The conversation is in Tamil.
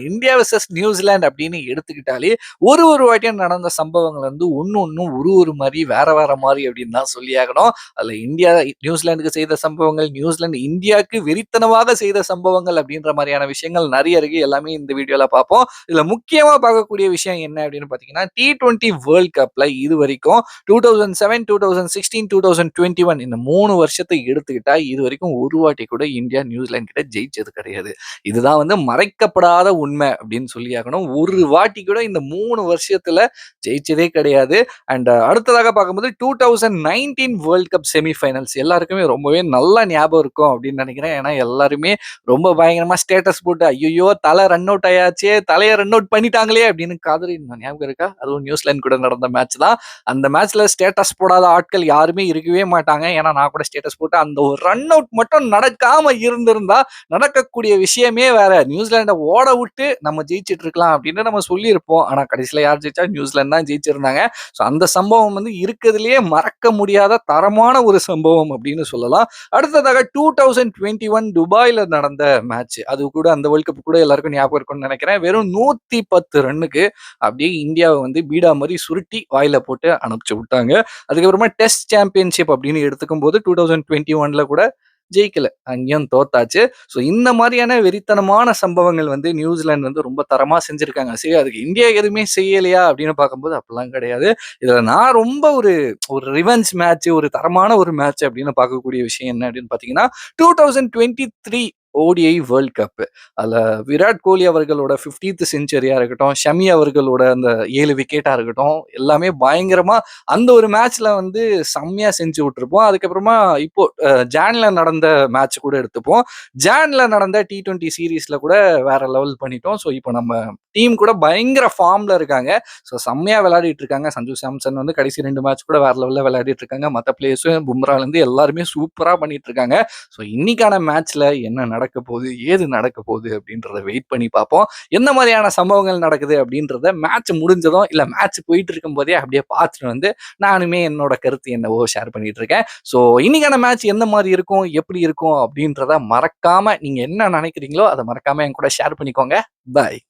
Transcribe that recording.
இந்தியா வெர்சஸ் நியூசிலாந்து அப்படின்னு எடுத்துக்கிட்டாலே ஒரு வாட்டியும் நடந்த சம்பவங்கள் வந்து ஒன்னும் ஒரு மாதிரி வேற மாதிரி அப்படின்னு தான் சொல்லியாகணும். அதுல இந்தியா நியூசிலாந்துக்கு செய்த சம்பவங்கள், நியூசிலாந்து இந்தியாவுக்கு வெறித்தனமாக செய்த சம்பவங்கள் அப்படின்ற மாதிரியான விஷயங்கள் நிறைய இருக்கு. எல்லாமே இந்த வீடியோல பார்ப்போம். இதுல முக்கியமா பார்க்கக்கூடிய விஷயம் என்ன அப்படின்னு பாத்தீங்கன்னா, T20 வேர்ல்ட் கப்ல இது வரைக்கும் 2007, 2016, 2021 இந்த 3 வருஷத்தை எடுத்துக்கிட்டா இது வரைக்கும் ஒரு வாட்டி கூட இந்தியா நியூசிலாந்து கிட்ட ஜெயிச்சது கிடையாது. இதுதான் வந்து மறைக்கப்படாத உண்மை அப்படின்னு சொல்லியாகணும். ஒரு வாட்டி கூட இந்த 3 வருஷத்துல ஜெயிச்சதே கிடையாது. அண்ட் அடுத்ததாக பார்க்கும்போது 2019 வேர்ல்ட் கப் செமிஃபைனல்ஸ் எல்லாருக்குமே ரொம்பவே நல்லா ஞாபகம் இருக்கும் அப்படின்னு நினைக்கிறேன். ஏன்னா எல்லாருமே ரொம்ப பயங்கரமா ஸ்டேட்டஸ் போட்டு ஐயோ தலை ரன் அவுட் ஆயாச்சே, தலையை ரன் அவுட் பண்ணிட்டாங்களே அப்படின்னு காதலி ஞாபகம் இருக்கா? அதுவும் நியூசிலாந்து கூட நடந்த மேட்ச் தான். அந்த மேட்ச்ல ஸ்டேட்டஸ் போடாத ஆட்கள் யாருமே இருக்கவே மாட்டாங்க. ஏன்னா நான் கூட ஸ்டேட்டஸ் போட்டு அந்த ஒரு ரன் அவுட் மட்டும் நடக்காம இருந்திருந்தா நடக்கக்கூடிய விஷயமே வேற. நியூசிலாண்டை ஓட விட்டு நம்ம ஜெயிச்சிட்டு இருக்கலாம் அப்படின்னு நம்ம சொல்லியிருப்போம். ஆனா கடைசியில யார் ஜெயிச்சா? நியூசிலாந்து தான் ஜெயிச்சிருந்தாங்க. ஸோ அந்த சம்பவம் வந்து இருக்கிறதுலயே மறக்க முடியாத தரமான ஒரு சம்பவம் அப்படின்னு சொல்லலாம். அடுத்ததாக 2021 துபாயில நடந்த மேட்ச். அது கூட அந்த வேர்ல்ட் கப் கூட எல்லாருக்கும் ஞாபகம் இருக்கும்னு நினைக்கிறேன். வெறும் 110 ரன்னுக்கு அப்படியே இந்தியாவை வந்து பீடா மாதிரி சுருட்டி வாயில போட்டு அனுப்பிச்சு விட்டாங்க. அதுக்கப்புறமா டெஸ்ட் சாம்பியன்ஷிப் அப்படின்னு எடுத்துக்கும் போது 2021ல கூட ஜெயிக்கல. அங்கேயும் தோத்தாச்சு. ஸோ இந்த மாதிரியான வெறித்தனமான சம்பவங்கள் வந்து நியூசிலாந்து வந்து ரொம்ப தரமா செஞ்சிருக்காங்க. சரி அதுக்கு இந்தியா எதுவுமே செய்யலையா அப்படின்னு பார்க்கும்போது அப்படிலாம் கிடையாது. இதுல நான் ரொம்ப ஒரு ஒரு ரிவெஞ்ச் மேட்ச், ஒரு தரமான ஒரு மேட்ச் அப்படின்னு பார்க்கக்கூடிய விஷயம் என்ன அப்படின்னு பார்த்தீங்கன்னா, 2023 ஓடிஐ வேர்ல்ட் கப். அதுல விராட் கோலி அவர்களோட 50th செஞ்சுரியா இருக்கட்டும், ஷமி அவர்களோட அந்த 7 விக்கெட்டா இருக்கட்டும், எல்லாமே பயங்கரமா அந்த ஒரு மேட்ச்ல வந்து செம்மையா செஞ்சு விட்டுருப்போம். அதுக்கப்புறமா இப்போ ஜான்ல நடந்த மேட்ச் கூட எடுத்துப்போம். ஜான்ல நடந்த T20 சீரீஸ்ல கூட வேற லெவல் பண்ணிட்டோம். ஸோ இப்போ நம்ம டீம் கூட பயங்கர ஃபார்ம்ல இருக்காங்க. ஸோ செம்மையா விளையாடிட்டு இருக்காங்க. சஞ்சு சாம்சன் வந்து கடைசி 2 மேட்ச் கூட வேற லெவல்ல விளையாடிட்டு இருக்காங்க. மற்ற பிளேயர்ஸும் பும்ரால இருந்து எல்லாருமே சூப்பரா பண்ணிட்டு இருக்காங்க. ஸோ இன்னைக்கான மேட்ச்ல என்ன நடக்க போகுது, ஏது நடக்க போகுது அப்படின்றத வெயிட் பண்ணி பார்ப்போம். என்ன மாதிரியான சம்பவங்கள் நடக்குது அப்படின்றத மேட்ச் முடிஞ்சதும் இல்ல மேட்ச் போயிட்டு இருக்கும் போதே அப்படியே பார்த்துட்டு வந்து நானுமே என்னோட கருத்து என்னவோ ஷேர் பண்ணிட்டு இருக்கேன். ஸோ இன்னைக்கான மேட்ச் எந்த மாதிரி இருக்கும், எப்படி இருக்கும் அப்படின்றத மறக்காம நீங்க என்ன நினைக்கிறீங்களோ அதை மறக்காம என் கூட ஷேர் பண்ணிக்கோங்க. பாய்.